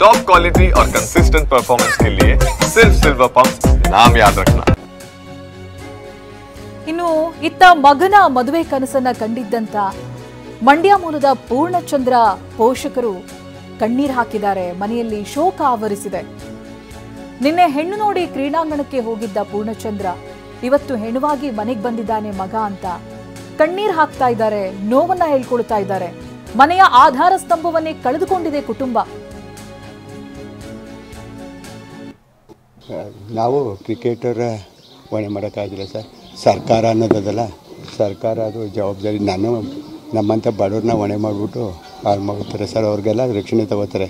Top quality और consistent performance के लिए सिर्फ सिल्वर पंप नाम याद रखना। ಇನ್ನು ಇತ್ತ ಮಗನ ಮದುವೆ ಕನಸನ್ನ ಕಂಡಿದ್ದಂತ ಮಂಡ್ಯ ಮೂಲದ ಪೂರ್ಣಚಂದ್ರ ಪೋಷಕರು ಕಣ್ಣೀರು ಹಾಕಿದ್ದಾರೆ. ಮನೆಯಲ್ಲಿ ಶೋಕ ಆವರಿಸಿದೆ. ನಿನ್ನೆ ಹೆಣ್ಣು ನೋಡಿ ಕ್ರೀಡಾಂಗಣಕ್ಕೆ ಹೋಗಿದ್ದ ಪೂರ್ಣಚಂದ್ರ ಇವತ್ತು ಹೆಣವಾಗಿ ಮನೆಗೆ ಬಂದಿದ್ದಾನೆ ಮಗ ಅಂತ ಕಣ್ಣೀರು ಹಾಕ್ತಾ ಇದ್ದಾರೆ, ನೋವನ್ನ ಹೇಳ್ಕೊಳ್ತಾ ಇದ್ದಾರೆ. ಮನೆಯ ಆಧಾರ ಸ್ತಂಭವನ್ನೇ ಕಳೆದುಕೊಂಡಿದೆ ಕುಟುಂಬ. ನಾವು ಕ್ರಿಕೆಟರ್ ಹೊಣೆ ಮಾಡೋಕ್ಕಾಗಿಲ್ಲ ಸರ್. ಸರ್ಕಾರ ಅನ್ನೋದಲ್ಲ, ಸರ್ಕಾರ ಅದು ಜವಾಬ್ದಾರಿ. ನಮ್ಮಂಥ ಬಡವ್ರನ್ನ ಹೊಣೆ ಮಾಡಿಬಿಟ್ಟು ಹಾಳು ಮಾಡ್ತಾರೆ ಸರ್. ಅವ್ರಿಗೆಲ್ಲ ರಕ್ಷಣೆ ತಗೋತಾರೆ.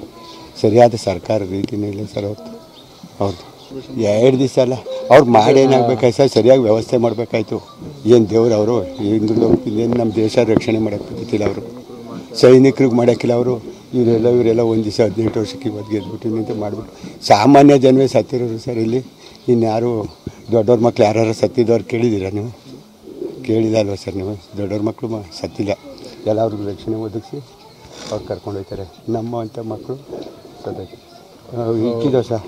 ಸರಿಯಾದ ಸರ್ಕಾರ ರೀತಿಯೇ ಇಲ್ಲ ಸರ್. ಅವ್ರದ್ದು 2 ದಿವಸ ಅಲ್ಲ, ಅವ್ರು ಮಾಡೇನಾಗಬೇಕಾಯ್ತು ಸರ್, ಸರಿಯಾಗಿ ವ್ಯವಸ್ಥೆ ಮಾಡಬೇಕಾಯ್ತು. ಏನು ದೇವ್ರು ಅವರು ಹಿಂದುಳಿದ ಏನು ನಮ್ಮ ದೇಶ ರಕ್ಷಣೆ ಮಾಡೋಕ್ಕೆ ಬಿಟ್ಟಿಲ್ಲ. ಅವರು ಸೈನಿಕರಿಗೆ ಮಾಡೋಕ್ಕಿಲ್ಲ. ಅವರು ಇವರೆಲ್ಲ ಒಂದು ದಿವಸ 18 ವರ್ಷಕ್ಕೆ ಇವತ್ತು ಗೆದ್ಬಿಟ್ಟು ನಿಂತು ಮಾಡಿಬಿಟ್ಟು ಸಾಮಾನ್ಯ ಜನವೇ ಸತ್ತಿರೋರು ಸರ್. ಇಲ್ಲಿ ಇನ್ಯಾರು ದೊಡ್ಡವ್ರ ಮಕ್ಳು ಯಾರು ಸತ್ತಿದ್ದವ್ರು ಕೇಳಿದ್ದೀರಾ ನೀವು? ಕೇಳಿದಲ್ವ ಸರ್ ನೀವು? ದೊಡ್ಡವ್ರ ಮಕ್ಕಳು ಸತ್ತಿಲ್ಲ. ಎಲ್ಲ ಅವ್ರಿಗೆ ರಕ್ಷಣೆ ಒದಗಿಸಿ ಅವ್ರು ಕರ್ಕೊಂಡು ಹೋಗ್ತಾರೆ. ನಮ್ಮಂಥ ಮಕ್ಕಳು ಇಕ್ಕಿದ್ದೋ ಸರ್.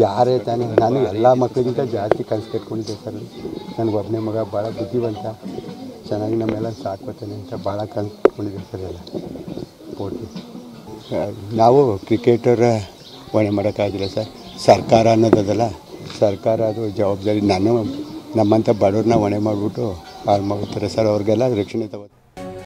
ಯಾರೇ ತಾನೇ, ನಾನು ಎಲ್ಲ ಮಕ್ಕಳಿಗಿಂತ ಜಾಸ್ತಿ ಕನಸು ಕಟ್ಕೊಂಡಿದ್ದೆ ಸರ್. ನನಗೊಬ್ಬನೇ ಮಗ, ಭಾಳ ಬುದ್ಧಿವಂತ, ಚೆನ್ನಾಗಿ ನಮ್ಮೆಲ್ಲ ಸಾಕೋತಾನೆ ಅಂತ ಭಾಳ ಕನಸು ಕಟ್ಕೊಂಡಿದ್ದೆ ಸರ್. ಎಲ್ಲ ಪೂರ್ತಿ ನಾವು ಕ್ರಿಕೆಟರ್ ಹೊಣೆ ಮಾಡೋಕ್ಕಾಗಿಲ್ಲ ಸರ್. ಸರ್ಕಾರ ಅನ್ನೋದಲ್ಲ, ಸರ್ಕಾರ ಅದು ಜವಾಬ್ದಾರಿ. ನಮ್ಮಂಥ ಬಡವ್ರನ್ನ ಹೊಣೆ ಮಾಡಿಬಿಟ್ಟು ಹಾಳು ಮಾಡ್ತಾರೆ ಸರ್. ಅವ್ರಿಗೆಲ್ಲ ರಕ್ಷಣೆ ತಗೋ